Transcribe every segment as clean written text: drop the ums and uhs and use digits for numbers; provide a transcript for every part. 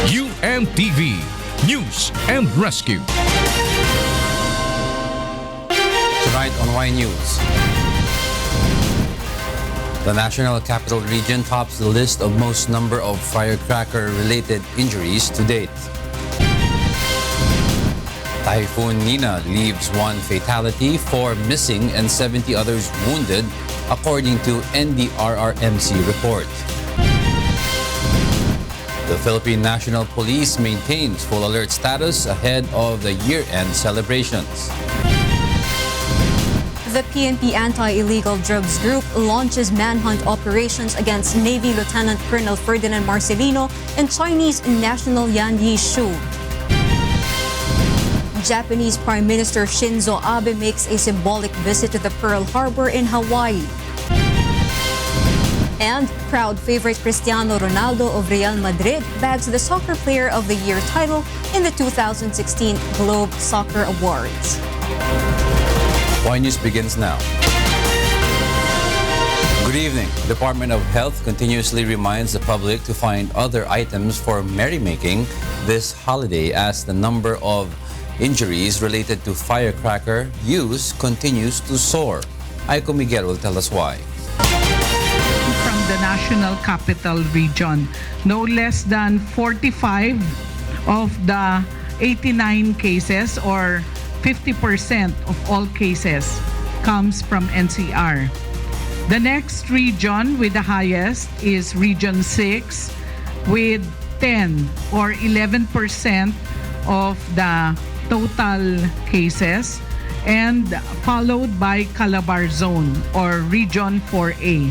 UNTV News and Rescue. Tonight on Y News. The National Capital Region tops the list of most number of firecracker-related injuries to date. Typhoon Nina leaves 1 fatality, 4 missing, and 70 others wounded, according to NDRRMC report. The Philippine National Police maintains full alert status ahead of the year-end celebrations. The PNP Anti-Illegal Drugs Group launches manhunt operations against Navy Lieutenant Colonel Ferdinand Marcelino and Chinese national Yan Yishu. Japanese Prime Minister Shinzo Abe makes a symbolic visit to the Pearl Harbor in Hawaii. And crowd favorite Cristiano Ronaldo of Real Madrid bags the Soccer Player of the Year title in the 2016 Globe Soccer Awards. Y News begins now. Good evening. The Department of Health continuously reminds the public to find other items for merrymaking this holiday as the number of injuries related to firecracker use continues to soar. Aiko Miguel will tell us why. From the National Capital Region, no less than 45 of the 89 cases or 50% of all cases comes from NCR. The next region with the highest is Region 6 with 10 or 11% of the total cases, and followed by Calabar Zone or Region 4A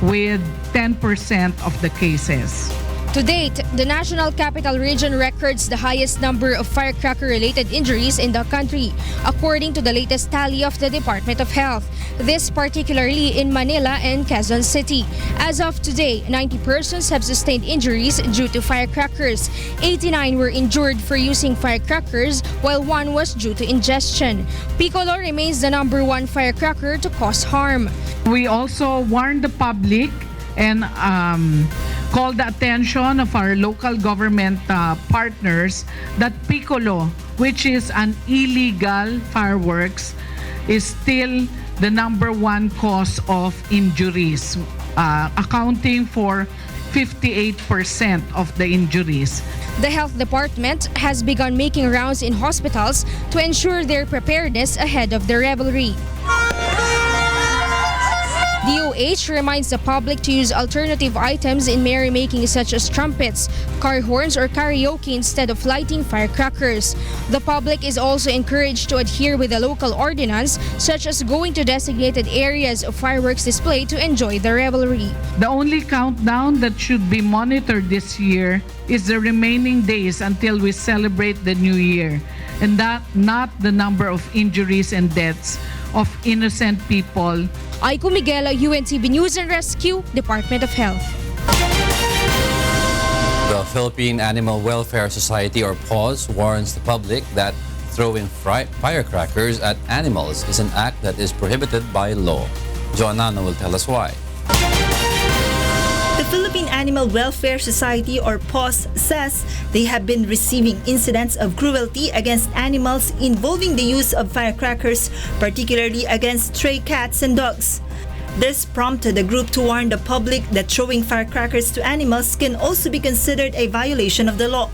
with 10% of the cases. To date, the National Capital Region records the highest number of firecracker-related injuries in the country, according to the latest tally of the Department of Health. This particularly in Manila and Quezon City. As of today, 90 persons have sustained injuries due to firecrackers. 89 were injured for using firecrackers, while 1 was due to ingestion. Bicol remains the #1 firecracker to cause harm. We also warn the public and call the attention of our local government partners that piccolo, which is an illegal fireworks, is still the #1 cause of injuries, accounting for 58% of the injuries. The health department has begun making rounds in hospitals to ensure their preparedness ahead of the revelry. DOH reminds the public to use alternative items in merrymaking such as trumpets, car horns, or karaoke instead of lighting firecrackers. The public is also encouraged to adhere with the local ordinance, such as going to designated areas of fireworks display to enjoy the revelry. The only countdown that should be monitored this year is the remaining days until we celebrate the new year, and that not the number of injuries and deaths of innocent people. Aiko Miguel, UNTV News and Rescue, Department of Health. The Philippine Animal Welfare Society, or PAWS, warns the public that throwing firecrackers at animals is an act that is prohibited by law. Joanna will tell us why. The Philippine Animal Welfare Society, or PAWS, says they have been receiving incidents of cruelty against animals involving the use of firecrackers, particularly against stray cats and dogs. This prompted the group to warn the public that throwing firecrackers to animals can also be considered a violation of the law.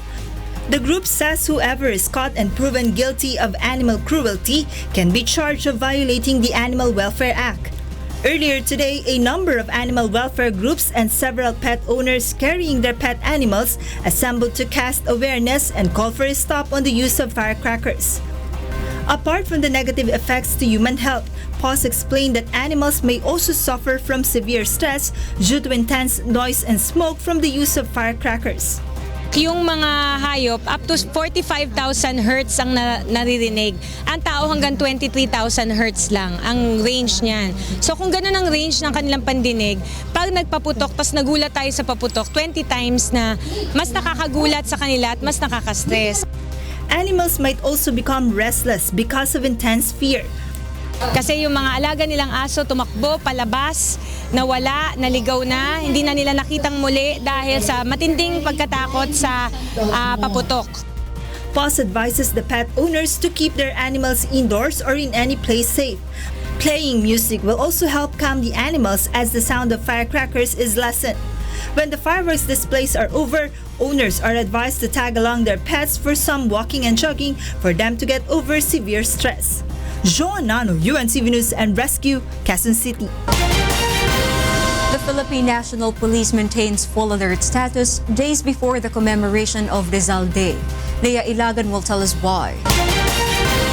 The group says whoever is caught and proven guilty of animal cruelty can be charged of violating the Animal Welfare Act. Earlier today, a number of animal welfare groups and several pet owners carrying their pet animals assembled to cast awareness and call for a stop on the use of firecrackers. Apart from the negative effects to human health, PAWS explained that animals may also suffer from severe stress due to intense noise and smoke from the use of firecrackers. Yung mga hayop, up to 45,000 hertz ang naririnig. Ang tao hanggang 23,000 hertz lang ang range niyan. So kung ganun ang range ng kanilang pandinig, pag nagpaputok, tas nagulat tayo sa paputok, 20 times na mas nakakagulat sa kanila at mas nakaka-stress. Animals might also become restless because of intense fear. Kasi yung mga alaga nilang aso tumakbo, palabas, nawala, naligaw na, hindi na nila nakitang muli dahil sa matinding pagkatakot sa paputok. POS advises the pet owners to keep their animals indoors or in any place safe. Playing music will also help calm the animals as the sound of firecrackers is lessened. When the fireworks displays are over, owners are advised to tag along their pets for some walking and jogging for them to get over severe stress. Joan Nano, UNTV News and Rescue, Quezon City. The Philippine National Police maintains full alert status days before the commemoration of Rizal Day. Leah Ilagan will tell us why.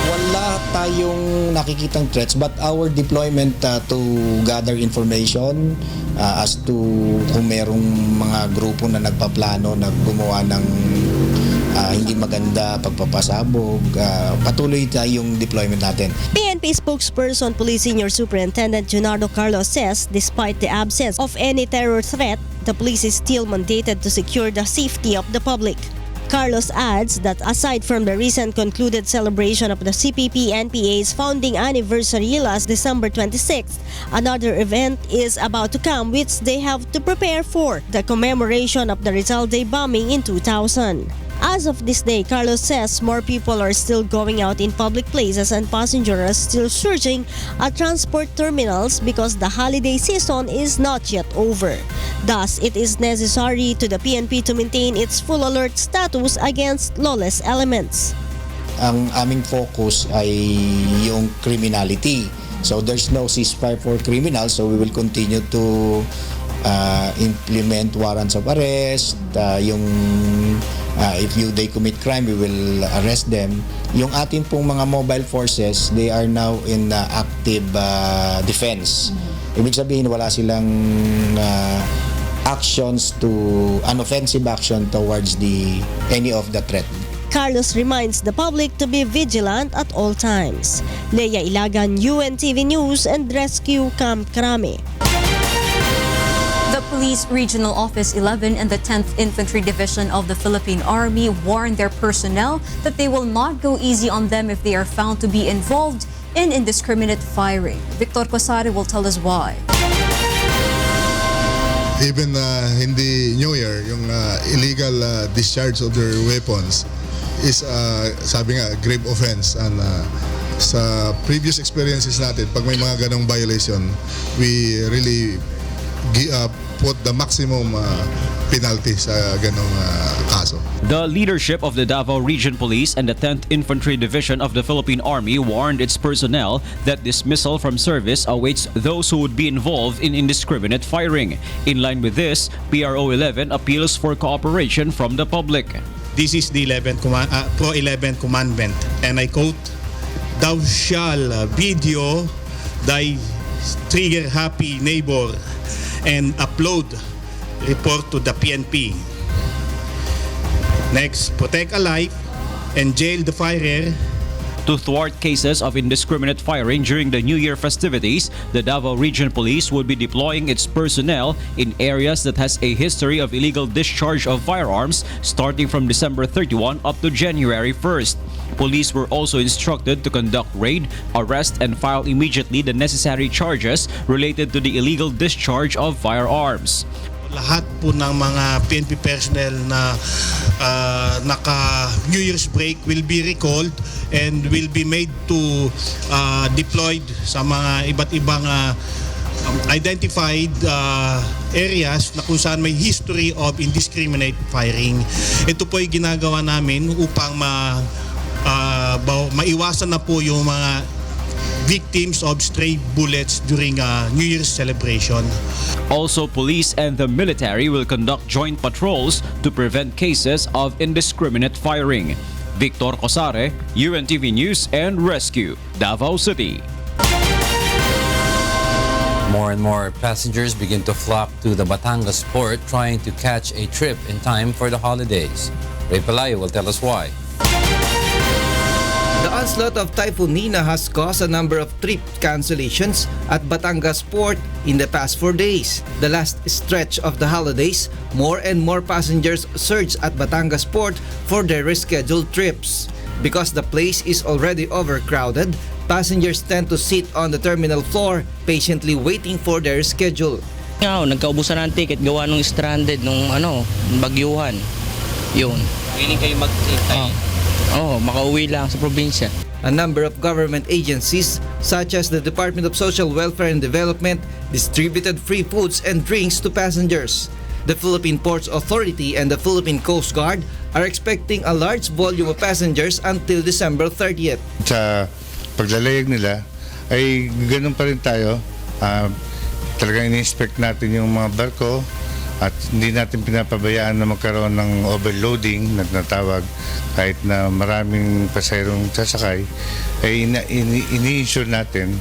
Wala tayong nakikitang threats but our deployment to gather information as to kung merong mga grupo na nagpaplano na gumawa ng hindi maganda, pagpapasabog, patuloy tayong deployment natin. PNP spokesperson Police Senior Superintendent Junardo Carlos says despite the absence of any terror threat, the police is still mandated to secure the safety of the public. Carlos adds that aside from the recent concluded celebration of the CPP-NPA's founding anniversary last December 26th, another event is about to come which they have to prepare for, the commemoration of the Rizal Day bombing in 2000. As of this day, Carlos says more people are still going out in public places and passengers are still surging at transport terminals because the holiday season is not yet over. Thus, it is necessary to the PNP to maintain its full alert status against lawless elements. Ang aming focus ay yung criminality. So there's no ceasefire for criminals, so we will continue to implement warrants of arrest, if they commit crime, we will arrest them. Yung atin pong mga mobile forces, they are now in active defense. Ibig sabihin, wala silang actions to an offensive action towards any of the threat. Carlos reminds the public to be vigilant at all times. Leah Ilagan, UNTV News and Rescue Camp Krame. The Police Regional Office 11 and the 10th Infantry Division of the Philippine Army warned their personnel that they will not go easy on them if they are found to be involved in indiscriminate firing. Victor Cosare will tell us why. Even hindi New Year, yung illegal discharge of their weapons is sabi nga grave offense, and sa previous experiences natin, pag may mga ganong violation, we really put the maximum penalty sa ganong kaso. The leadership of the Davao Region Police and the 10th Infantry Division of the Philippine Army warned its personnel that dismissal from service awaits those who would be involved in indiscriminate firing. In line with this, PRO 11 appeals for cooperation from the public. This is the Pro 11 commandment, and I quote, "Thou shall video thy trigger-happy neighbor and upload report to the PNP. Next, protect a life and jail the firer." To thwart cases of indiscriminate firing during the New Year festivities, the Davao Region Police would be deploying its personnel in areas that has a history of illegal discharge of firearms starting from December 31 up to January 1st. Police were also instructed to conduct raid, arrest, and file immediately the necessary charges related to the illegal discharge of firearms. Lahat po ng mga PNP personnel na naka New Year's break will be recalled and will be made to deployed sa mga iba't ibang identified areas na kung saan may history of indiscriminate firing. Ito po ay ginagawa namin upang maiwasan na po yung mga victims of stray bullets during New Year's celebration. Also, police and the military will conduct joint patrols to prevent cases of indiscriminate firing. Victor Cosare, UNTV News and Rescue, Davao City. More and more passengers begin to flock to the Batangas port trying to catch a trip in time for the holidays. Ray Palayo will tell us why. The onslaught of Typhoon Nina has caused a number of trip cancellations at Batangas Port in the past 4 days. The last stretch of the holidays, more and more passengers surge at Batangas Port for their rescheduled trips. Because the place is already overcrowded, passengers tend to sit on the terminal floor, patiently waiting for their schedule. Nagkaubusan ng ticket gawa nung stranded nung bagyuhan. Yun. Willing kayo mag-stay? Makauwi lang sa probinsya. A number of government agencies, such as the Department of Social Welfare and Development, distributed free foods and drinks to passengers. The Philippine Ports Authority and the Philippine Coast Guard are expecting a large volume of passengers until December 30th. Sa paglalayag nila, ay ganun pa rin tayo. Talagang ini-inspect natin yung mga barko at hindi natin pinapabayaan na magkaroon ng overloading, nagnatawag, kahit na maraming pasahirong sasakay, ay ini-ensure natin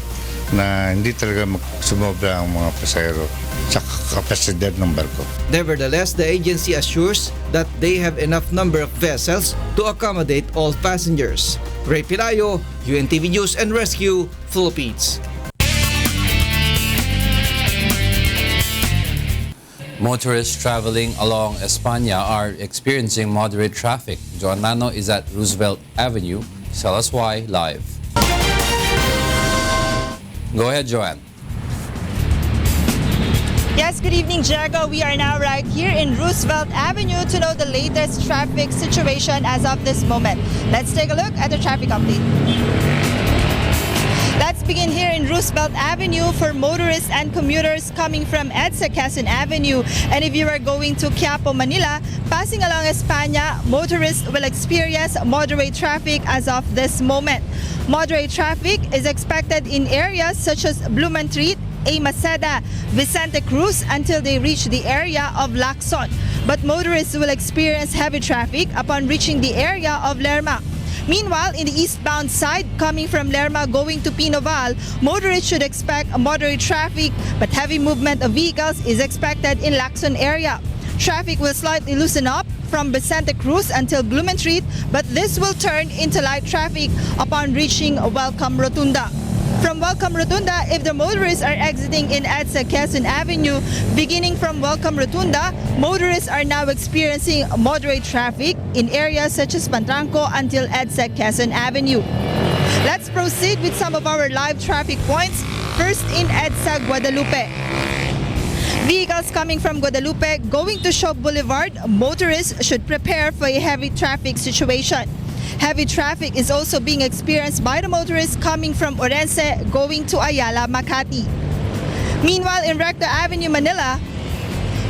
na hindi talaga sumobra ang mga pasahero sa kapasidad ng barko. Nevertheless, the agency assures that they have enough number of vessels to accommodate all passengers. Ray Pirayo, UNTV News and Rescue, Philippines. Motorists traveling along España are experiencing moderate traffic. Joan Nano is at Roosevelt Avenue. Tell us why live. Go ahead, Joanne. Yes, good evening, Jago. We are now right here in Roosevelt Avenue to know the latest traffic situation as of this moment. Let's take a look at the traffic update. Let's begin here in Roosevelt Avenue for motorists and commuters coming from EDSA Quezon Avenue. And if you are going to Quiapo, Manila, passing along España, motorists will experience moderate traffic as of this moment. Moderate traffic is expected in areas such as Blumentritt, A. Maceda, Vicente Cruz until they reach the area of Lacson. But motorists will experience heavy traffic upon reaching the area of Lerma. Meanwhile, in the eastbound side, coming from Lerma going to Pinoval, motorists should expect a moderate traffic, but heavy movement of vehicles is expected in Lacson area. Traffic will slightly loosen up from Vicente Cruz until Blumentritt, but this will turn into light traffic upon reaching Welcome Rotunda. From Welcome Rotunda, if the motorists are exiting in EDSA Quezon Avenue, beginning from Welcome Rotunda, motorists are now experiencing moderate traffic in areas such as Pantranco until EDSA Quezon Avenue. Let's proceed with some of our live traffic points. First in EDSA Guadalupe. Vehicles coming from Guadalupe going to Shaw Boulevard, motorists should prepare for a heavy traffic situation. Heavy traffic is also being experienced by the motorists coming from Orense going to Ayala, Makati. Meanwhile, in Recto Avenue, Manila,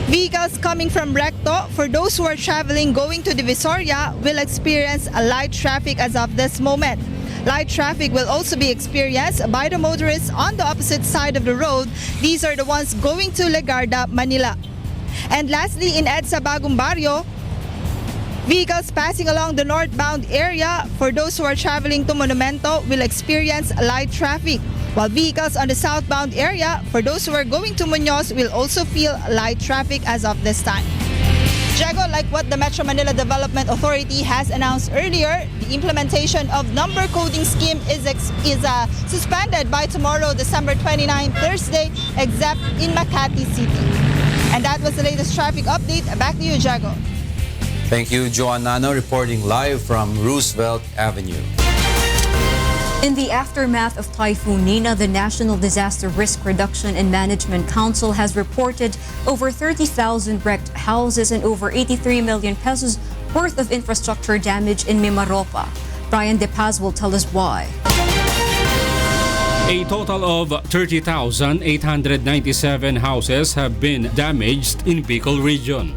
vehicles coming from Recto, for those who are traveling going to Divisoria, will experience a light traffic as of this moment. Light traffic will also be experienced by the motorists on the opposite side of the road. These are the ones going to Legarda, Manila. And lastly, in EDSA Bagong Barrio, vehicles passing along the northbound area for those who are traveling to Monumento will experience light traffic, while vehicles on the southbound area for those who are going to Muñoz will also feel light traffic as of this time. Jago, like what the Metro Manila Development Authority has announced earlier, the implementation of number coding scheme is suspended by tomorrow, December 29, Thursday, except in Makati City. And that was the latest traffic update. Back to you, Jago. Thank you, Joan Nano, reporting live from Roosevelt Avenue. In the aftermath of Typhoon Nina, the National Disaster Risk Reduction and Management Council has reported over 30,000 wrecked houses and over 83 million pesos worth of infrastructure damage in MIMAROPA. Brian De Paz will tell us why. A total of 30,897 houses have been damaged in Bicol region,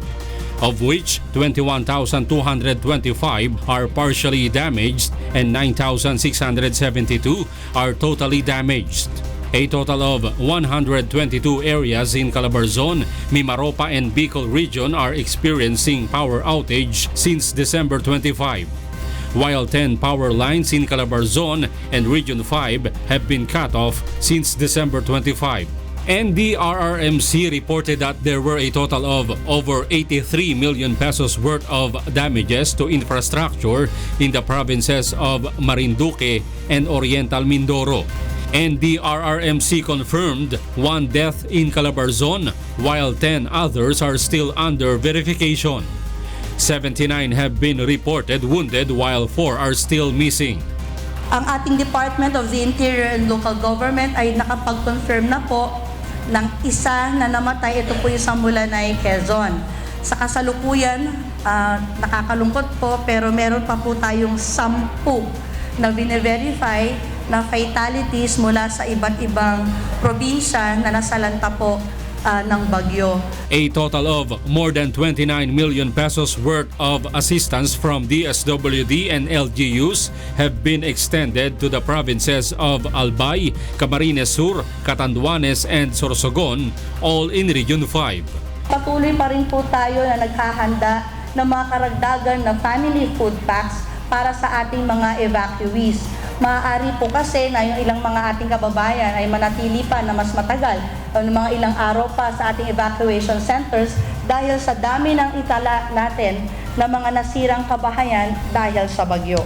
of which 21,225 are partially damaged and 9,672 are totally damaged. A total of 122 areas in Calabarzon, Mimaropa and Bicol region are experiencing power outage since December 25, while 10 power lines in Calabarzon and Region 5 have been cut off since December 25. NDRRMC reported that there were a total of over 83 million pesos worth of damages to infrastructure in the provinces of Marinduque and Oriental Mindoro. NDRRMC confirmed 1 death in Calabarzon, while 10 others are still under verification. 79 have been reported wounded, while 4 are still missing. Ang ating Department of the Interior and Local Government ay nakapag-confirm na po ng isa na namatay. Ito po yung sa Mulanay, Quezon. Sa kasalukuyan, nakakalungkot po, pero meron pa po tayong 10 na bine-verify na fatalities mula sa iba't ibang probinsya na nasalanta po ng bagyo. A total of more than 29 million pesos worth of assistance from DSWD and LGUs have been extended to the provinces of Albay, Camarines Sur, Catanduanes, and Sorsogon, all in Region 5. Patuloy pa rin po tayo na naghahanda ng mga karagdagan na family food packs para sa ating mga evacuees. Maaari po kasi na yung ilang mga ating kababayan ay manatili pa na mas matagal o mga ilang araw pa sa ating evacuation centers dahil sa dami ng itala natin na mga nasirang kabahayan dahil sa bagyo.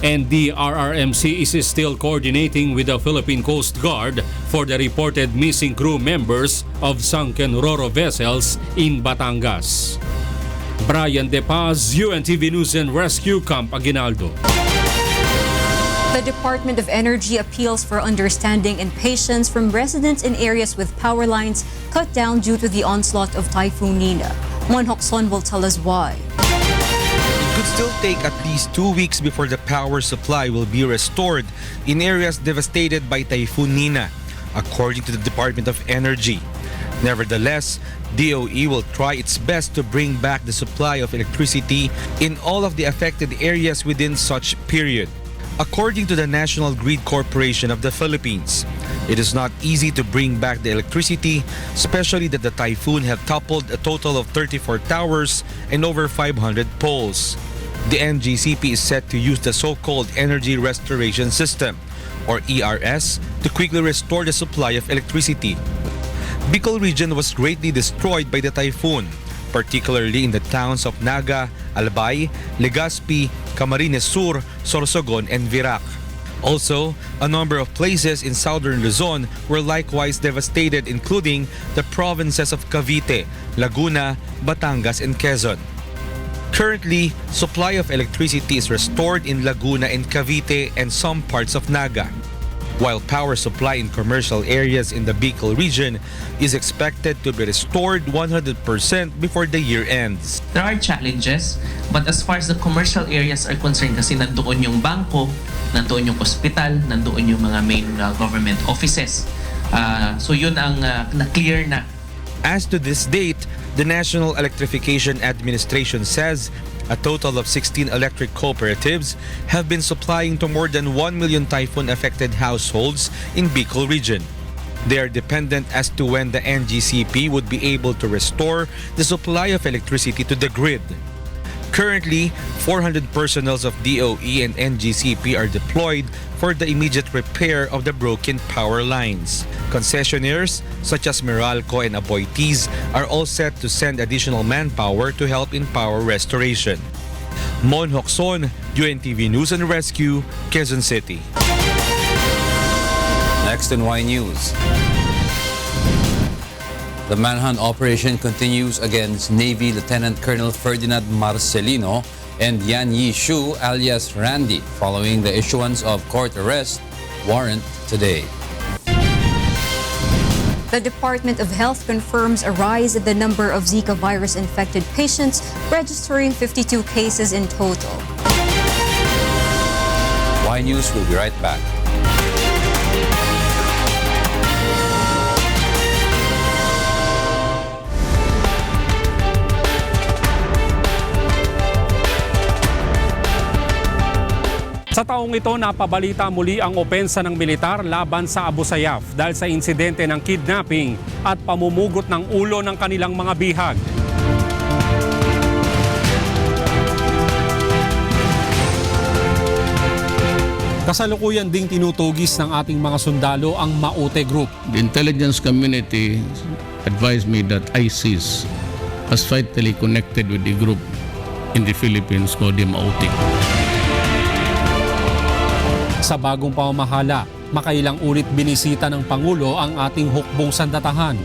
NDRRMC is still coordinating with the Philippine Coast Guard for the reported missing crew members of sunken Roro vessels in Batangas. Brian De Paz, UNTV News and Rescue, Camp Aguinaldo. The Department of Energy appeals for understanding and patience from residents in areas with power lines cut down due to the onslaught of Typhoon Nina. Mon Hokson will tell us why. It could still take at least 2 weeks before the power supply will be restored in areas devastated by Typhoon Nina, according to the Department of Energy. Nevertheless, DOE will try its best to bring back the supply of electricity in all of the affected areas within such period. According to the National Grid Corporation of the Philippines, it is not easy to bring back the electricity, especially that the typhoon have toppled a total of 34 towers and over 500 poles. The NGCP is set to use the so-called Energy Restoration System, or ERS, to quickly restore the supply of electricity. Bicol region was greatly destroyed by the typhoon, particularly in the towns of Naga, Albay, Legazpi, Camarines Sur, Sorsogon, and Virac. Also, a number of places in southern Luzon were likewise devastated, including the provinces of Cavite, Laguna, Batangas, and Quezon. Currently, supply of electricity is restored in Laguna and Cavite and some parts of Naga, while power supply in commercial areas in the Bicol region is expected to be restored 100% before the year ends. There are challenges, but as far as the commercial areas are concerned, kasi nandoon yung bangko, nandoon yung hospital, nandoon yung mga main government offices. So yun ang na-clear na. As to this date, the National Electrification Administration says a total of 16 electric cooperatives have been supplying to more than 1 million typhoon-affected households in Bicol region. They are dependent as to when the NGCP would be able to restore the supply of electricity to the grid. Currently, 400 personnel of DOE and NGCP are deployed for the immediate repair of the broken power lines. Concessionaires such as Meralco and Aboitiz are all set to send additional manpower to help in power restoration. Mon Hokson, UNTV News and Rescue, Quezon City. Next in Y News. The manhunt operation continues against Navy Lieutenant Colonel Ferdinand Marcelino and Yan Yi Shu alias Randy following the issuance of court arrest warrant today. The Department of Health confirms a rise in the number of Zika virus infected patients, registering 52 cases in total. Y News will be right back. Sa taong ito, napabalita muli ang opensa ng militar laban sa Abu Sayyaf dahil sa insidente ng kidnapping at pamumugot ng ulo ng kanilang mga bihag. Kasalukuyan ding tinutugis ng ating mga sundalo ang Maute Group. The intelligence community advised me that ISIS was vitally connected with the group in the Philippines called the Maute. Sa bagong pamamahala, makailang ulit binisita ng Pangulo ang ating hukbong sandatahan.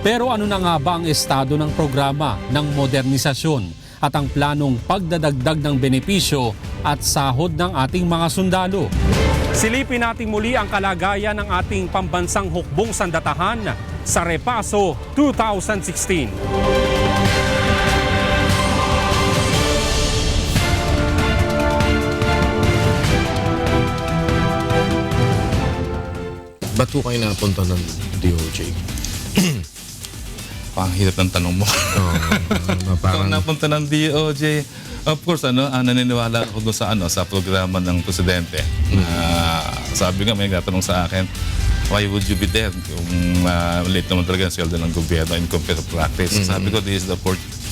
Pero ano na nga ba ang estado ng programa ng modernisasyon at ang planong pagdadagdag ng benepisyo at sahod ng ating mga sundalo. Silipin natin muli ang kalagayan ng ating pambansang hukbong sandatahan sa Repaso 2016. Ba't po kayo napunta ng DOJ? Panghirat ng tanong mo. Parang napunta ng DOJ, of course, naniniwala ako doon sa programa ng presidente. Sabi nga, may nagtatanong sa akin, why would you be there? Kung late naman talaga ang sweldo ng gobyerno in compared to practice. Sabi ko, this is the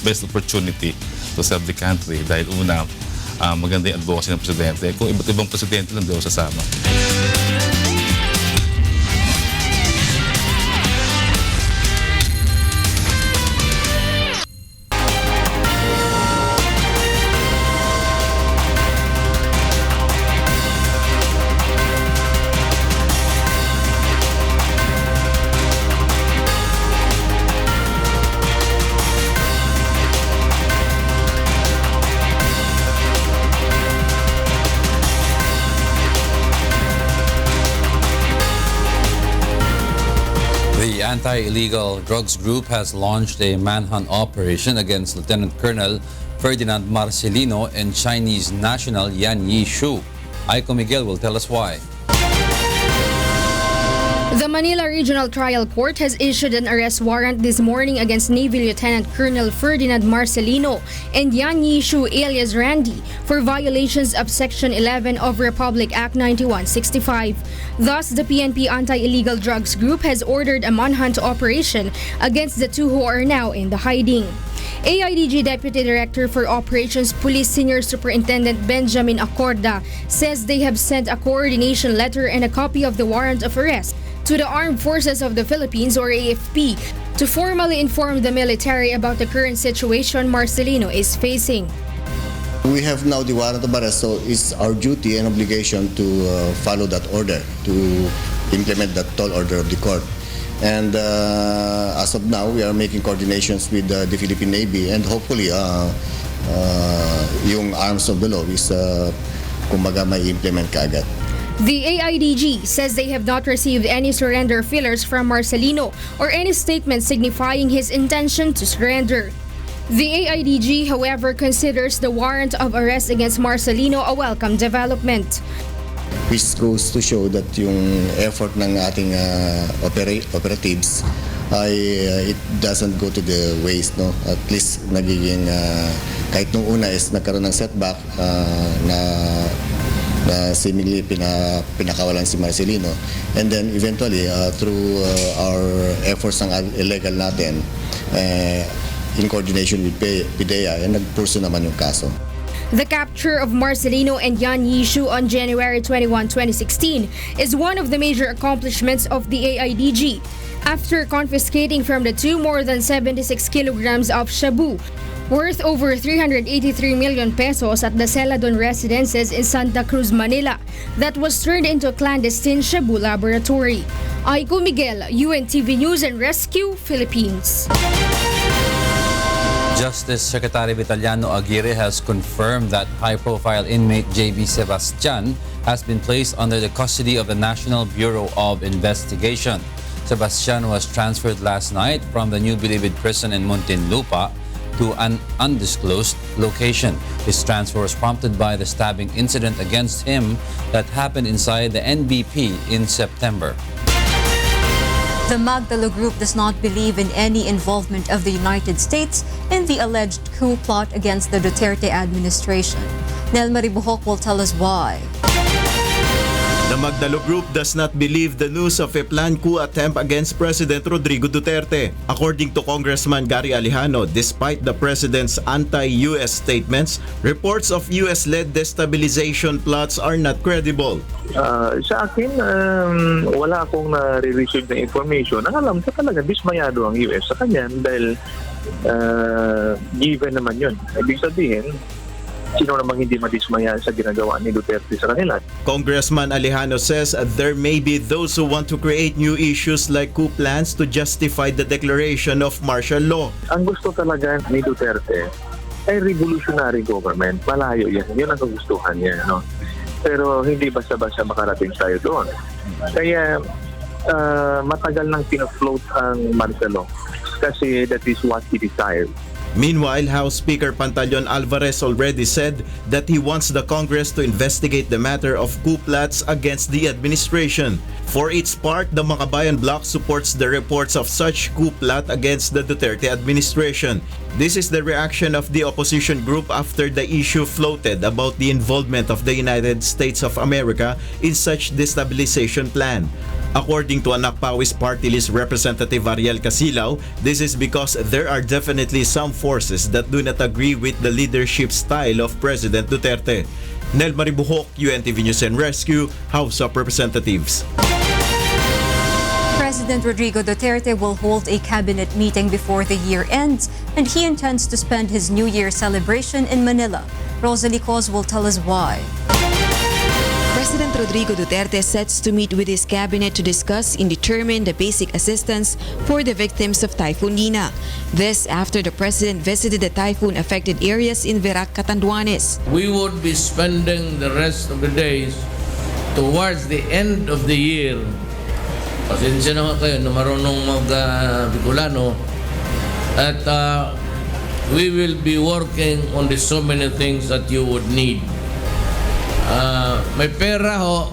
best opportunity to serve the country. Dahil una, maganda yung advocacy ng presidente. Kung iba't ibang presidente lang, di ako sasama. The anti-illegal drugs group has launched a manhunt operation against Lieutenant Colonel Ferdinand Marcelino and Chinese national Yan Yishu. Aiko Miguel will tell us why. The Manila Regional Trial Court has issued an arrest warrant this morning against Navy Lieutenant Colonel Ferdinand Marcelino and Yan Yishu alias Randy for violations of Section 11 of Republic Act 9165. Thus, the PNP Anti-Illegal Drugs Group has ordered a manhunt operation against the two who are now in the hiding. AIDG Deputy Director for Operations Police Senior Superintendent Benjamin Acorda says they have sent a coordination letter and a copy of the warrant of arrest to the Armed Forces of the Philippines or AFP to formally inform the military about the current situation Marcelino is facing. We have now the warrant of arrest, so it's our duty and obligation to follow that order, to implement that tall order of the court. And as of now, we are making coordinations with the Philippine Navy, and hopefully yung arms of the law is kumbaga may implement kaagad. The AIDG says they have not received any surrender fillers from Marcelino or any statement signifying his intention to surrender. The AIDG, however, considers the warrant of arrest against Marcelino a welcome development. Which goes to show that yung effort ng ating operatives ay it doesn't go to the waste, no? At least nagiging kahit nung una is nagkaroon ng setback na seemingly pinakawalan si Marcelino, and then eventually through our efforts ng illegal natin in coordination with PDEA, nagpurso naman yung kaso. The capture of Marcelino and Yan Yishu on January 21, 2016 is one of the major accomplishments of the AIDG. After confiscating from the two more than 76 kilograms of shabu, worth over 383 million pesos at the Celadon residences in Santa Cruz, Manila, that was turned into a clandestine shabu laboratory. Aiko Miguel, UNTV News and Rescue, Philippines. Justice Secretary Vitaliano Aguirre has confirmed that high-profile inmate J.B. Sebastian has been placed under the custody of the National Bureau of Investigation. Sebastian was transferred last night from the New Bilibid prison in Muntinlupa to an undisclosed location. His transfer was prompted by the stabbing incident against him that happened inside the NBP in September. The Magdalo group does not believe in any involvement of the United States in the alleged coup plot against the Duterte administration. Nel Maribuhok will tell us why. The Magdalo Group does not believe the news of a planned coup attempt against President Rodrigo Duterte. According to Congressman Gerry, despite the president's anti-US statements, reports of US-led destabilization plots are not credible. Sa akin, wala akong na-receive na information. Ang alam ko talaga, dismayado ang US sa kanya dahil given naman yun. Ibig sabihin, sino namang hindi madismaya sa ginagawa ni Duterte sa kanila. Congressman Alejano says there may be those who want to create new issues like coup plans to justify the declaration of martial law. Ang gusto talaga ni Duterte ay revolutionary government. Malayo yan. Yun ang kagustuhan niya. No? Pero hindi basta-basta makarating tayo doon. Kaya matagal nang pinafloat ang martial law kasi that is what he desired. Meanwhile, House Speaker Pantaleon Alvarez already said that he wants the Congress to investigate the matter of coup plots against the administration. For its part, the Makabayan Bloc supports the reports of such coup plot against the Duterte administration. This is the reaction of the opposition group after the issue floated about the involvement of the United States of America in such destabilization plan. According to Anak Pawis Party List Representative Ariel Casilaw, this is because there are definitely some forces that do not agree with the leadership style of President Duterte. Nel Maribuhok, UNTV News and Rescue, House of Representatives. President Rodrigo Duterte will hold a cabinet meeting before the year ends, and he intends to spend his New Year celebration in Manila. Rosalie Cos will tell us why. President Rodrigo Duterte sets to meet with his cabinet to discuss and determine the basic assistance for the victims of Typhoon Nina. This after the president visited the typhoon-affected areas in Verac, Catanduanes. We would be spending the rest of the days towards the end of the year. Pasensya na kayo na marunong mag-Bicolano. At we will be working on the so many things that you would need. May pera ho.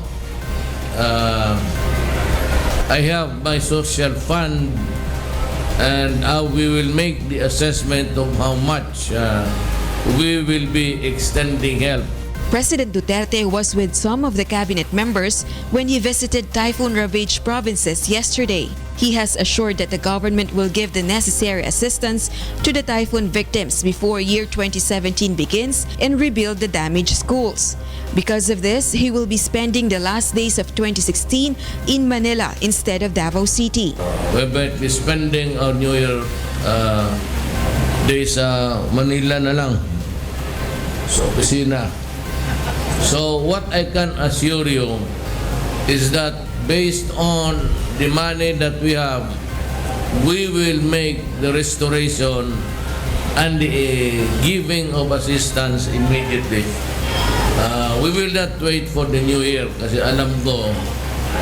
I have my social fund and we will make the assessment of how much we will be extending help. President Duterte was with some of the cabinet members when he visited typhoon-ravaged provinces yesterday. He has assured that the government will give the necessary assistance to the typhoon victims before year 2017 begins and rebuild the damaged schools. Because of this, he will be spending the last days of 2016 in Manila instead of Davao City. We will be spending our New Year days sa Manila na lang. So, opisina. So what I can assure you is that based on the money that we have, we will make the restoration and the giving of assistance immediately. We will not wait for the new year kasi alam ko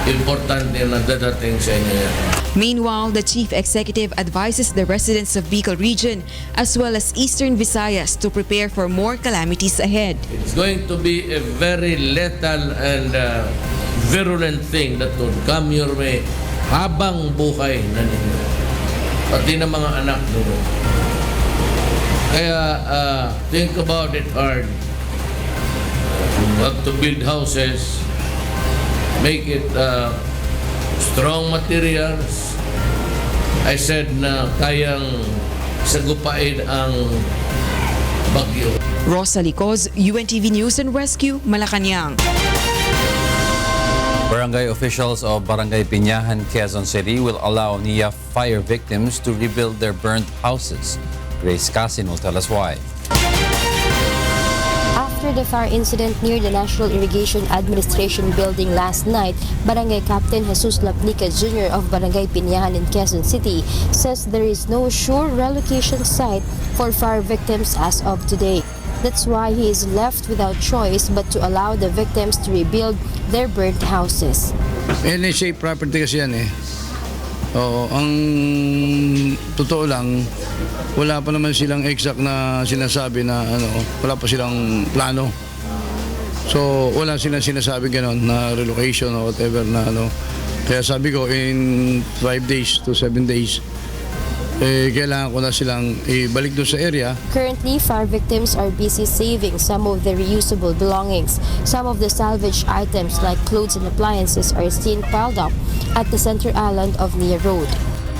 importante na dadating sa inyo yan. Meanwhile, the chief executive advises the residents of Bicol region as well as Eastern Visayas to prepare for more calamities ahead. It's going to be a very lethal and virulent thing that would come your way habang buhay na ninyo. Pati ng mga anak ninyo. Kaya think about it hard. You have to build houses, make it strong materials. I said na kayang sagupain ang bagyo. Rosalie Cos, UNTV News and Rescue, Malacanang. Barangay officials of Barangay Piñahan, Quezon City will allow NIA fire victims to rebuild their burnt houses. Grace Casin will tell us why. After the fire incident near the National Irrigation Administration building last night, Barangay Captain Jesus Lapnica Jr. of Barangay Piñahan in Quezon City says there is no sure relocation site for fire victims as of today. That's why he is left without choice but to allow the victims to rebuild their burnt houses. NSA property kasi yan eh. Oo, ang totoo lang, wala pa naman silang exact na sinasabi na wala pa silang plano. So wala silang sinasabi gano'n na relocation or whatever na Kaya sabi ko in 5 days to 7 days, kailangan ko na silang ibalik doon sa area. Currently, fire victims are busy saving some of their reusable belongings. Some of the salvaged items like clothes and appliances are seen piled up at the center island of Nia Road.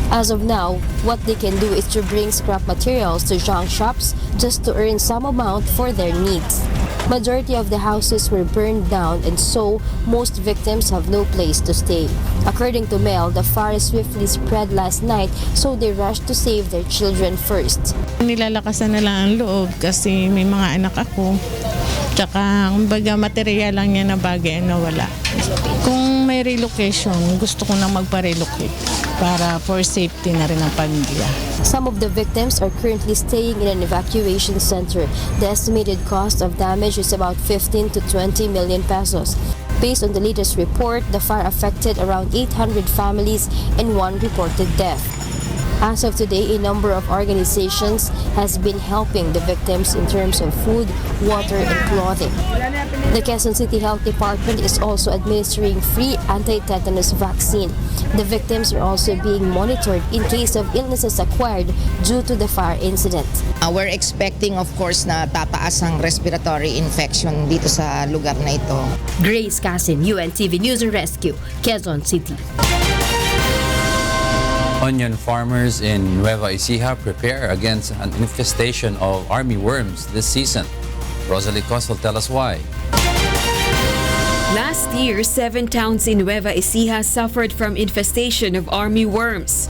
As of now, what they can do is to bring scrap materials to junk shops just to earn some amount for their needs. Majority of the houses were burned down and so most victims have no place to stay. According to Mel, the fire swiftly spread last night so they rushed to save their children first. Nilalakasan na lang ang loob kasi may mga anak ako. Tsaka kumbaga material lang niya na bagay na wala. Kung may relocation, gusto ko nang magpa-relocate. para for safety na rin ang pamilya. Some of the victims are currently staying in an evacuation center. The estimated cost of damage is about 15 to 20 million pesos. Based on the latest report, the fire affected around 800 families and one reported death. As of today, a number of organizations has been helping the victims in terms of food, water, and clothing. The Quezon City Health Department is also administering free anti-tetanus vaccine. The victims are also being monitored in case of illnesses acquired due to the fire incident. We're expecting, of course, na tataas ang respiratory infection dito sa lugar na ito. Grace Casin, UNTV News and Rescue, Quezon City. Onion farmers in Nueva Ecija prepare against an infestation of army worms this season. Rosalie Cos will tell us why. Last year, 7 towns in Nueva Ecija suffered from infestation of army worms.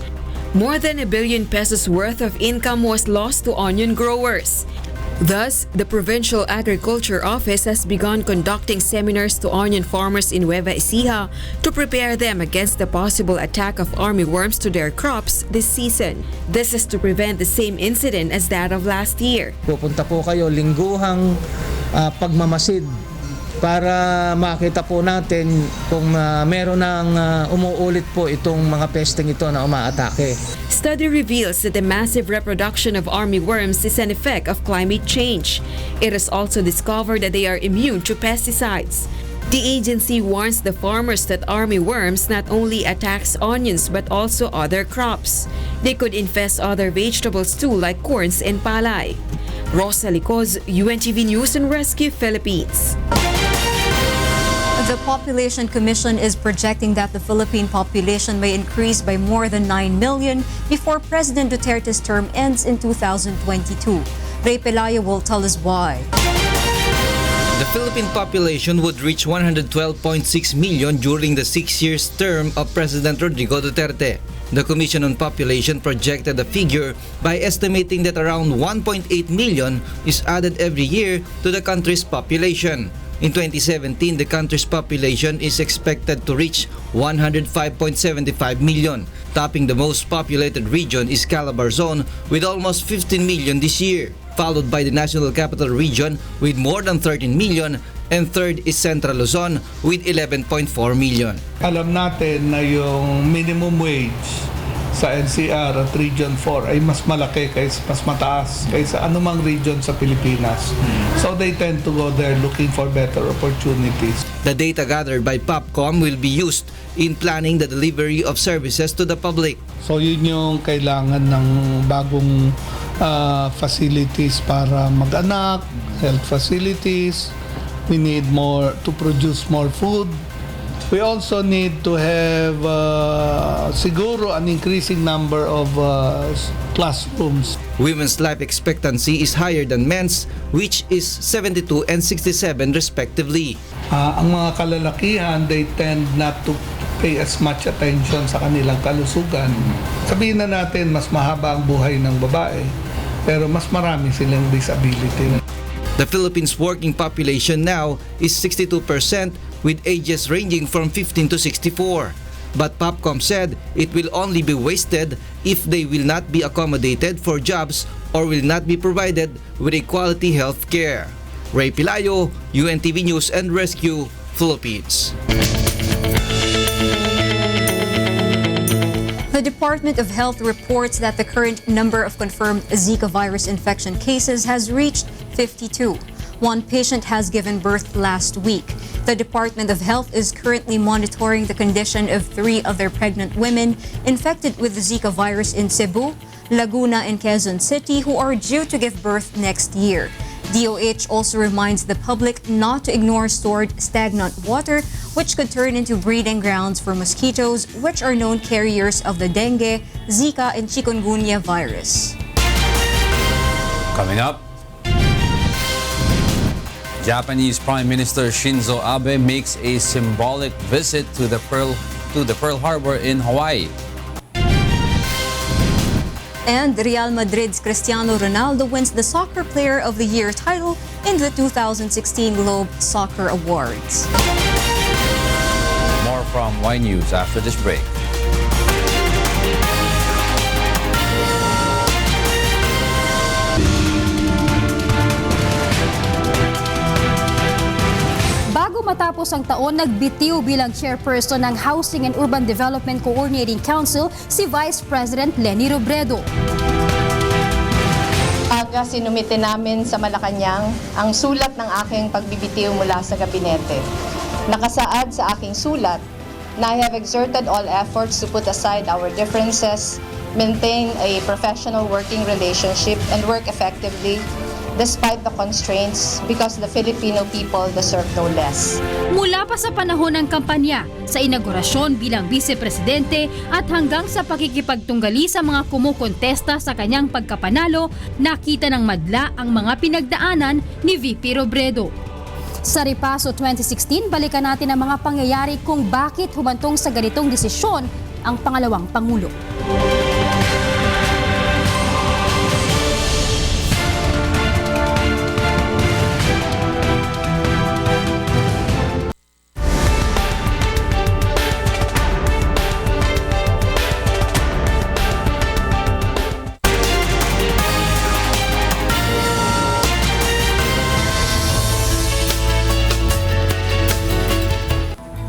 More than 1 billion pesos worth of income was lost to onion growers. Thus, the Provincial Agriculture Office has begun conducting seminars to onion farmers in Nueva Ecija to prepare them against the possible attack of army worms to their crops this season. This is to prevent the same incident as that of last year. Pupunta po kayo lingguhang pagmamasid para makita po natin kung meron ng umuulit po itong mga pesteng ito na umaatake. Study reveals that the massive reproduction of army worms is an effect of climate change. It is also discovered that they are immune to pesticides. The agency warns the farmers that army worms not only attacks onions but also other crops. They could infest other vegetables too, like corns and palay. Rosalie Cos, UNTV News and Rescue, Philippines. The Population Commission is projecting that the Philippine population may increase by more than 9 million before President Duterte's term ends in 2022. Ray Pelayo will tell us why. The Philippine population would reach 112.6 million during the 6 years term of President Rodrigo Duterte. The Commission on Population projected the figure by estimating that around 1.8 million is added every year to the country's population. In 2017, the country's population is expected to reach 105.75 million. Topping the most populated region is Calabar Zone with almost 15 million this year, followed by the National Capital Region with more than 13 million, and third is Central Luzon with 11.4 million. Alam natin na yung minimum wage sa NCR at Region 4 ay mas malaki kaysa mas mataas kaysa anumang region sa Pilipinas. So they tend to go there looking for better opportunities. The data gathered by POPCOM will be used in planning the delivery of services to the public. So yun yung kailangan ng bagong facilities para mag-anak, health facilities. We need more to produce more food. We also need to have siguro an increasing number of classrooms. Women's life expectancy is higher than men's, which is 72 and 67 respectively. Ang mga kalalakihan, they tend not to pay as much attention sa kanilang kalusugan. Sabihin na natin, mas mahaba ang buhay ng babae, pero mas marami silang disability. The Philippines' working population now is 62%, with ages ranging from 15 to 64. But POPCOM said it will only be wasted if they will not be accommodated for jobs or will not be provided with a quality health care. Ray Pelayo, UNTV News and Rescue, Philippines. The Department of Health reports that the current number of confirmed Zika virus infection cases has reached 52. One patient has given birth last week. The Department of Health is currently monitoring the condition of 3 other pregnant women infected with the Zika virus in Cebu, Laguna, and Quezon City who are due to give birth next year. DOH also reminds the public not to ignore stored stagnant water, which could turn into breeding grounds for mosquitoes, which are known carriers of the dengue, Zika, and chikungunya virus. Coming up, Japanese Prime Minister Shinzo Abe makes a symbolic visit to the Pearl Harbor in Hawaii. And Real Madrid's Cristiano Ronaldo wins the Soccer Player of the Year title in the 2016 Globe Soccer Awards. More from Y News after this break. matapos ang taon, nagbitiw bilang chairperson ng Housing and Urban Development Coordinating Council si Vice President Leni Robredo. Aga sinumite namin sa Malacanang ang sulat ng aking pagbibitiw mula sa gabinete. Nakasaad sa aking sulat na I have exerted all efforts to put aside our differences, maintain a professional working relationship, and work effectively despite the constraints because the Filipino people deserve no less. Mula pa sa panahon ng kampanya, sa inaugurasyon bilang vice-presidente at hanggang sa pakikipagtunggali sa mga kumukontesta sa kanyang pagkapanalo, nakita ng madla ang mga pinagdaanan ni VP Robredo. Sa Repaso 2016, balikan natin ang mga pangyayari kung bakit humantong sa ganitong desisyon ang pangalawang Pangulo.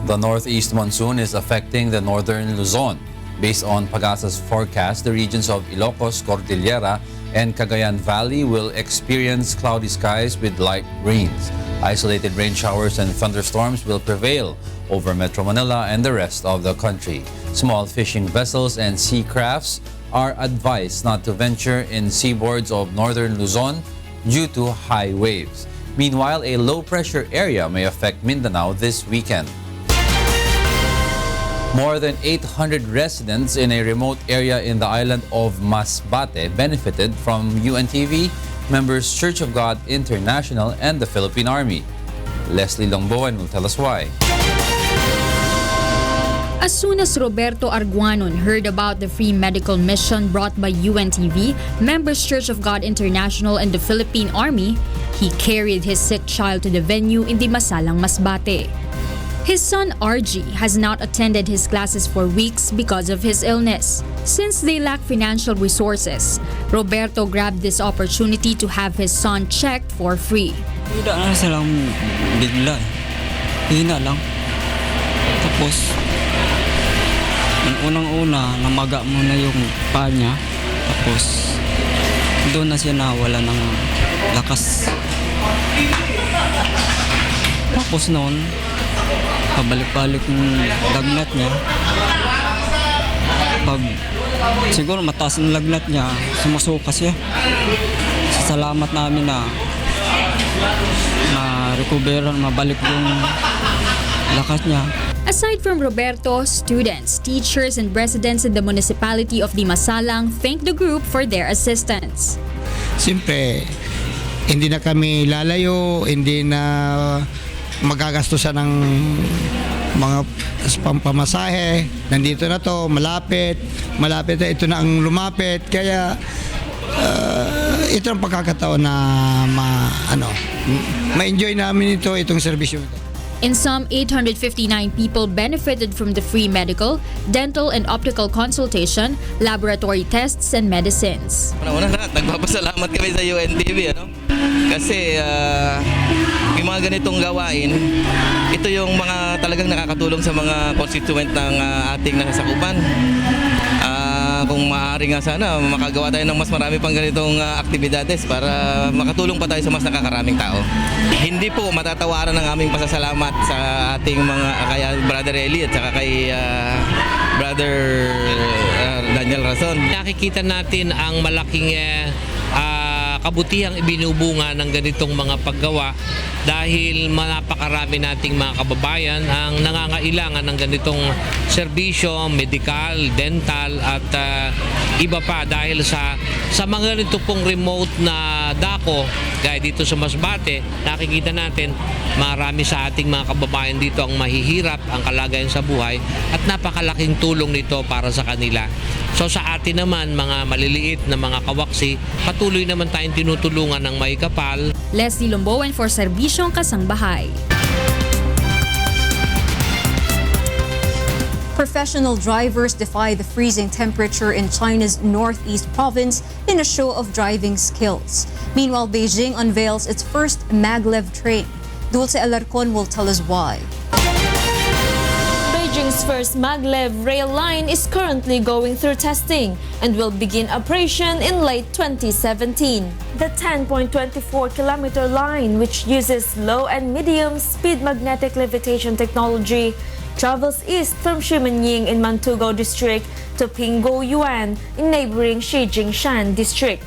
The northeast monsoon is affecting the northern Luzon. Based on Pagasa's forecast, the regions of Ilocos, Cordillera, and Cagayan Valley will experience cloudy skies with light rains. Isolated rain showers and thunderstorms will prevail over Metro Manila and the rest of the country. Small fishing vessels and sea crafts are advised not to venture in seaboards of northern Luzon due to high waves. Meanwhile, a low-pressure area may affect Mindanao this weekend. More than 800 residents in a remote area in the island of Masbate benefited from UNTV, members Church of God International, and the Philippine Army. Leslie Longboan will tell us why. As soon as Roberto Arguanon heard about the free medical mission brought by UNTV, members Church of God International, and the Philippine Army, he carried his sick child to the venue in the Masalang Masbate. His son RG has not attended his classes for weeks because of his illness. Since they lack financial resources, Roberto grabbed this opportunity to have his son checked for free. Hina na silang bigla. Hina lang. Tapos, unang-una, namaga muna yung paa niya. Tapos, doon na siya nawala ng lakas. Tapos noon, pabalik-balik yung lagnat niya. Pag siguro mataas ang lagnat niya, sumusuka siya. Salamat namin na ma-recoveran, mabalik yung lakas niya. Aside from Roberto, students, teachers, and residents in the municipality of Dimasalang thank the group for their assistance. Siyempre, hindi na kami lalayo, hindi na magagastusan ng mga pampamasahe. Nandito na to, malapit na, ito na ang lumapit. Kaya ito ang pagkakataon na ma-enjoy namin itong serbisyo ito. In sum, 859 people benefited from the free medical, dental, and optical consultation, laboratory tests, and medicines. Una na, nagpapasalamat kami sa UNTV, kasi yung mga ganitong gawain, ito yung mga talagang nakakatulong sa mga constituent ng ating nasasakupan. Kung maaari nga sana, makagawa tayo ng mas marami pang ganitong aktibidades para makatulong pa tayo sa mas nakakaraming tao. Hindi po matatawaran ang aming pasasalamat sa ating mga kay Brother Eli at saka kay Brother Daniel Rason. Nakikita natin ang malaking kabutihang ibinubunga ng ganitong mga paggawa dahil napakarami nating mga kababayan ang nangangailangan ng ganitong serbisyo, medical, dental at iba pa dahil sa mga ganito pong remote na dako gaya dito sa Masbate, nakikita natin marami sa ating mga kababayan dito ang mahihirap ang kalagayan sa buhay at napakalaking tulong nito para sa kanila. So sa atin naman mga maliliit na mga kawaksi, patuloy naman tayong tinutulungan ng may kapal. Leslie Lomboan for Serbisyong Kasangbahay. Professional drivers defy the freezing temperature in China's northeast province in a show of driving skills. Meanwhile, Beijing unveils its first maglev train. Dulce Alarcon will tell us why. Beijing's first maglev rail line is currently going through testing and will begin operation in late 2017. The 10.24-kilometer line, which uses low and medium speed magnetic levitation technology, travels east from Shimenying in Mantugo District to Pinggo Yuan in neighboring Shijingshan District.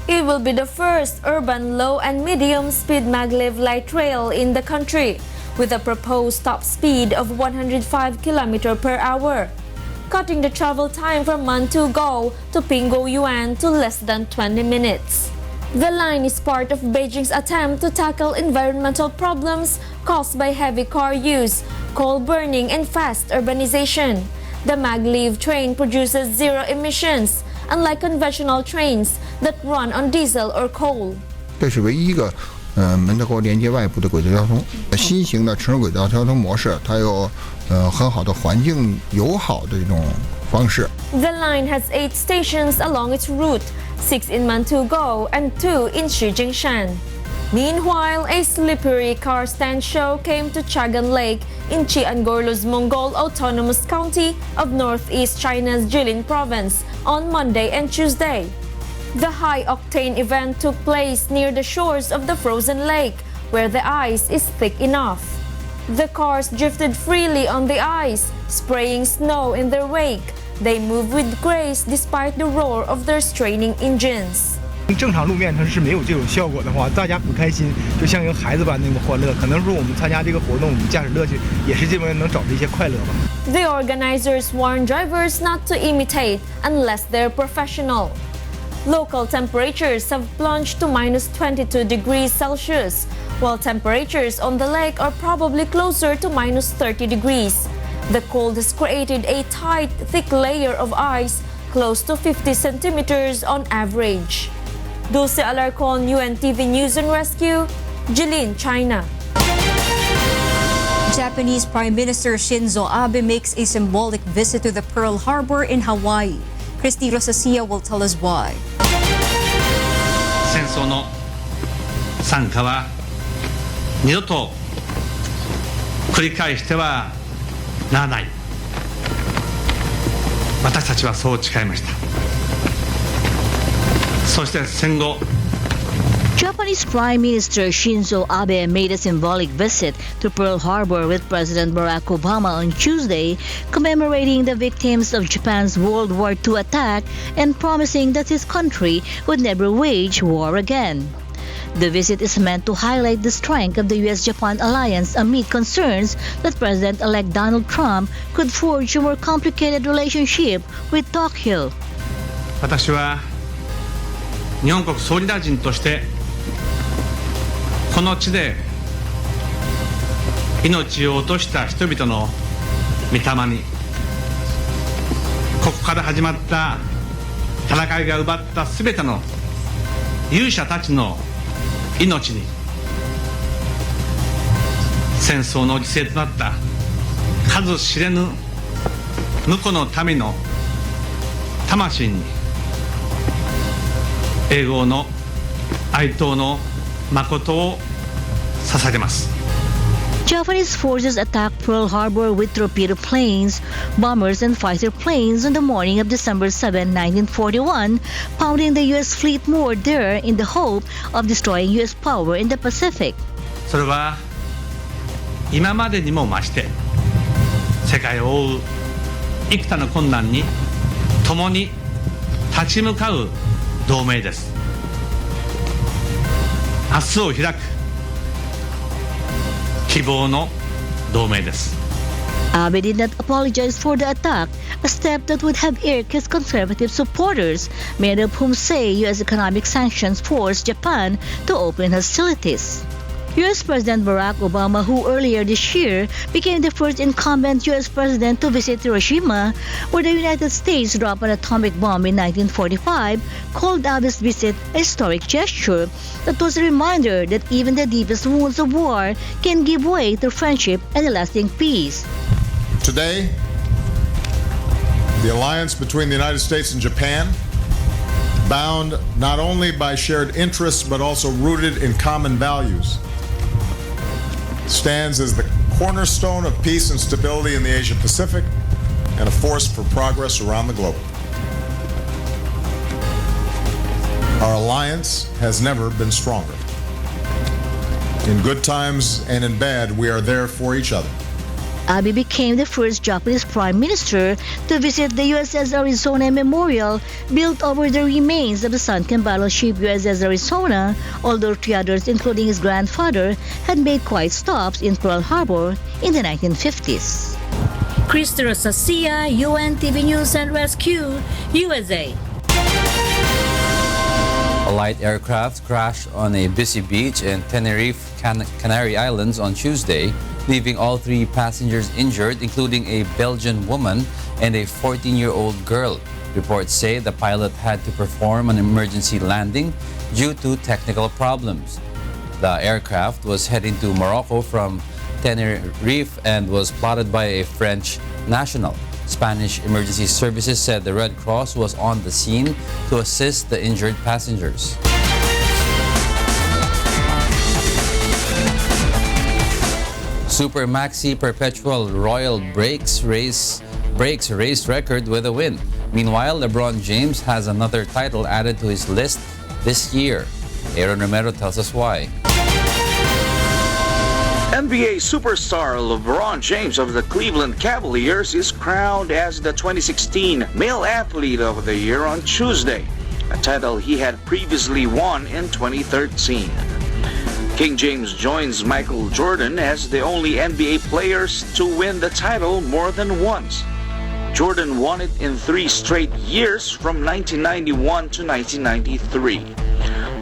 It will be the first urban low and medium speed maglev light rail in the country, with a proposed top speed of 105 km per hour, cutting the travel time from Mantugo to Pinggo Yuan to less than 20 minutes. The line is part of Beijing's attempt to tackle environmental problems caused by heavy car use, coal burning, and fast urbanization. The maglev train produces zero emissions, unlike conventional trains that run on diesel or coal. 这是唯一一个门头沟连接外部的轨道交通，新型的城市轨道交通模式，它有很好的环境友好的这种方式。 The line has 8 stations along its route, 6 in Mantugo and 2 in Shijingshan. Meanwhile, a slippery car stand show came to Chagan Lake in Chiangorlo's Mongol Autonomous County of Northeast China's Jilin Province on Monday and Tuesday. The high-octane event took place near the shores of the frozen lake, where the ice is thick enough. The cars drifted freely on the ice, spraying snow in their wake. They moved with grace despite the roar of their straining engines. 正常路面它是没有这种效果的话，大家很开心，就像一个孩子般那么欢乐。可能说我们参加这个活动，我们驾驶乐趣也是这边能找到一些快乐吧。The organizers warn drivers not to imitate unless they're professional. Local temperatures have plunged to minus 22 degrees Celsius, while temperatures on the lake are probably closer to minus 30 degrees. The cold has created a tight, thick layer of ice, close to 50 centimeters on average. Dulce Alarcon, UNTV News and Rescue, Jilin, China. Japanese Prime Minister Shinzo Abe makes a symbolic visit to the Pearl Harbor in Hawaii. Christy Rosacia will tell us why. 戦争の惨禍は二度と繰り返してはならない。私たちはそう誓いました。そして戦後 Japanese Prime Minister Shinzo Abe made a symbolic visit to Pearl Harbor with President Barack Obama on Tuesday, commemorating the victims of Japan's World War II attack and promising that his country would never wage war again. The visit is meant to highlight the strength of the U.S.-Japan alliance amid concerns that President-elect Donald Trump could forge a more complicated relationship with Tokyo. 私は日本国総理大臣としてこの地で命を落とした人々の御霊にここから始まった戦いが奪ったすべての勇者たちの命に戦争の犠牲となった数知れぬ婿の民の魂に永劫の哀悼の誠を捧げます。 Japanese forces attacked Pearl Harbor with torpedo planes, bombers, and fighter planes on the morning of December 7, 1941, pounding the U.S. fleet moored there in the hope of destroying U.S. power in the Pacific. それは今までにも増して世界を覆う幾多の困難に共に立ち向かう同盟です。明日を開く希望の同盟です。 Abe did not apologize for the attack, a step that would have irked his conservative supporters, many of whom say U.S. economic sanctions forced Japan to open hostilities. U.S. President Barack Obama, who earlier this year became the first incumbent U.S. president to visit Hiroshima, where the United States dropped an atomic bomb in 1945, called Abe's visit a historic gesture that was a reminder that even the deepest wounds of war can give way to friendship and a lasting peace. Today, the alliance between the United States and Japan, bound not only by shared interests but also rooted in common values, stands as the cornerstone of peace and stability in the Asia Pacific and a force for progress around the globe. Our alliance has never been stronger. In good times and in bad, we are there for each other. Abe became the first Japanese prime minister to visit the USS Arizona Memorial, built over the remains of the sunken battleship USS Arizona, although 3 others, including his grandfather, had made quiet stops in Pearl Harbor in the 1950s. Christy Rosacia, UNTV News and Rescue, USA. A light aircraft crashed on a busy beach in Tenerife, Canary Islands on Tuesday, leaving all 3 passengers injured, including a Belgian woman and a 14-year-old girl. Reports say the pilot had to perform an emergency landing due to technical problems. The aircraft was heading to Morocco from Tenerife and was plotted by a French national. Spanish Emergency Services said the Red Cross was on the scene to assist the injured passengers. Super Maxi Perpetual Royal breaks race record with a win. Meanwhile, LeBron James has another title added to his list this year. Aaron Romero tells us why. NBA superstar LeBron James of the Cleveland Cavaliers is crowned as the 2016 Male Athlete of the Year on Tuesday, a title he had previously won in 2013. King James joins Michael Jordan as the only NBA players to win the title more than once. Jordan won it in 3 straight years from 1991 to 1993.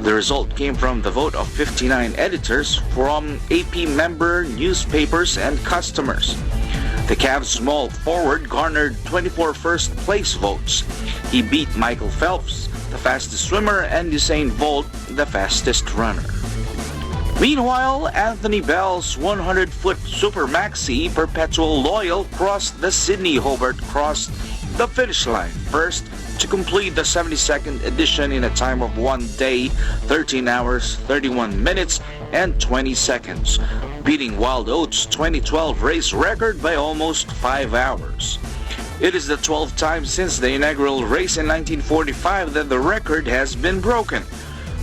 The result came from the vote of 59 editors from AP member newspapers and customers. The Cavs small forward garnered 24 first-place votes. He beat Michael Phelps, the fastest swimmer, and Usain Bolt, the fastest runner. Meanwhile, Anthony Bell's 100-foot Super Maxi Perpetual Loyal crossed the Sydney-Hobart crossed the finish line first to complete the 72nd edition in a time of 1 day, 13 hours, 31 minutes, and 20 seconds, beating Wild Oats' 2012 race record by almost 5 hours. It is the 12th time since the inaugural race in 1945 that the record has been broken.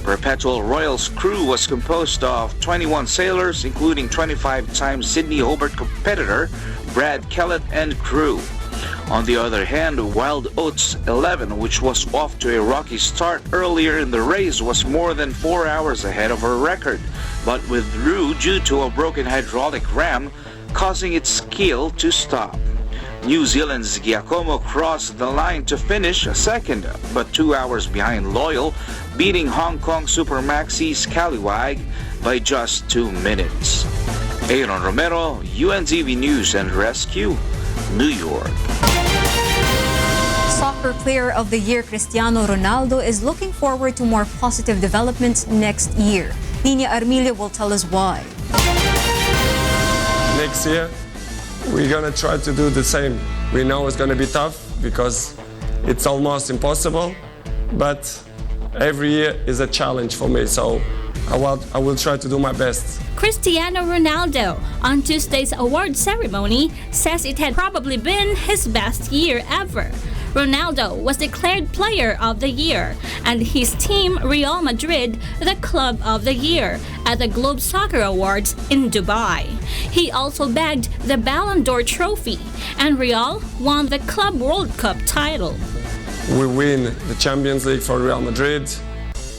Perpetual Royal's crew was composed of 21 sailors, including 25-time Sydney-Hobart competitor Brad Kellett and crew. On the other hand, Wild Oats 11, which was off to a rocky start earlier in the race, was more than 4 hours ahead of her record, but withdrew due to a broken hydraulic ram, causing its keel to stop. New Zealand's Giacomo crossed the line to finish second, but 2 hours behind Loyal, beating Hong Kong Super Maxi's Scallywag by just 2 minutes. Aaron Romero, UNTV News and Rescue, New York. Soccer Player of the Year Cristiano Ronaldo is looking forward to more positive developments next year. Nina Armilio will tell us why. Next year, we're going to try to do the same. We know it's going to be tough because it's almost impossible, but every year is a challenge for me, so I will try to do my best. Cristiano Ronaldo, on Tuesday's award ceremony, says it had probably been his best year ever. Ronaldo was declared Player of the Year, and his team, Real Madrid, the Club of the Year at the Globe Soccer Awards in Dubai. He also bagged the Ballon d'Or trophy, and Real won the Club World Cup title. We win the Champions League for Real Madrid.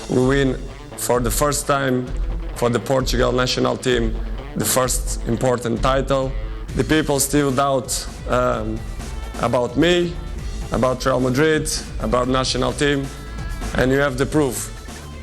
We win for the first time for the Portugal national team, the first important title. The people still doubt about me, about Real Madrid, about national team, and you have the proof.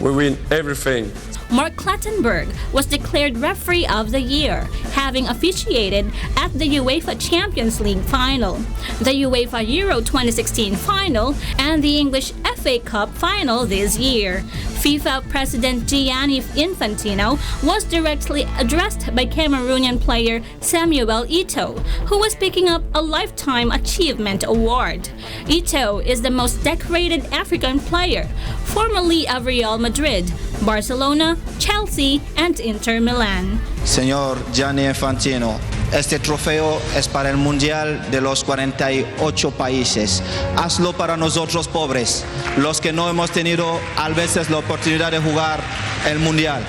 We win everything. Mark Clattenburg was declared Referee of the Year, having officiated at the UEFA Champions League final, the UEFA Euro 2016 final, and the English FA Cup final this year. FIFA President Gianni Infantino was directly addressed by Cameroonian player Samuel Eto'o, who was picking up a Lifetime Achievement Award. Eto'o is the most decorated African player, formerly of Real Madrid, Barcelona, Chelsea, and Inter Milan. Señor Gianni Infantino, este trofeo es para el Mundial de los 48 países. Hazlo para nosotros pobres, los que no hemos tenido a veces la oportunidad de jugar el Mundial.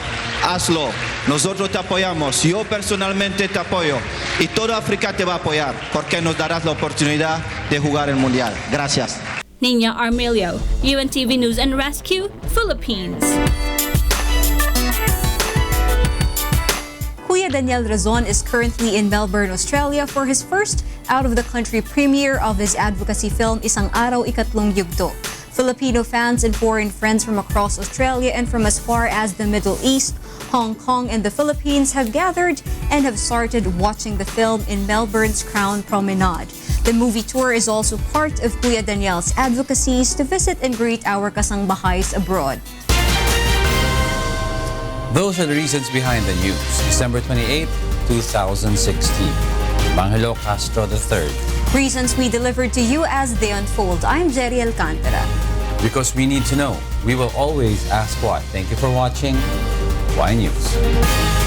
Hazlo, nosotros te apoyamos, yo personalmente te apoyo y toda África te va a apoyar porque nos darás la oportunidad de jugar el Mundial. Gracias. Nina Armilio, UNTV News and Rescue, Philippines. Kuya Daniel Razon is currently in Melbourne, Australia for his first out-of-the-country premiere of his advocacy film Isang Araw Ikatlong Yugto. Filipino fans and foreign friends from across Australia and from as far as the Middle East, Hong Kong and the Philippines have gathered and have started watching the film in Melbourne's Crown Promenade. The movie tour is also part of Kuya Daniel's advocacies to visit and greet our Kasangbahays abroad. Those are the reasons behind the news. December 28, 2016. Angelo Castro III. Reasons we delivered to you as they unfold. I'm Gerry Alcantara. Because we need to know. We will always ask why. Thank you for watching. Why News.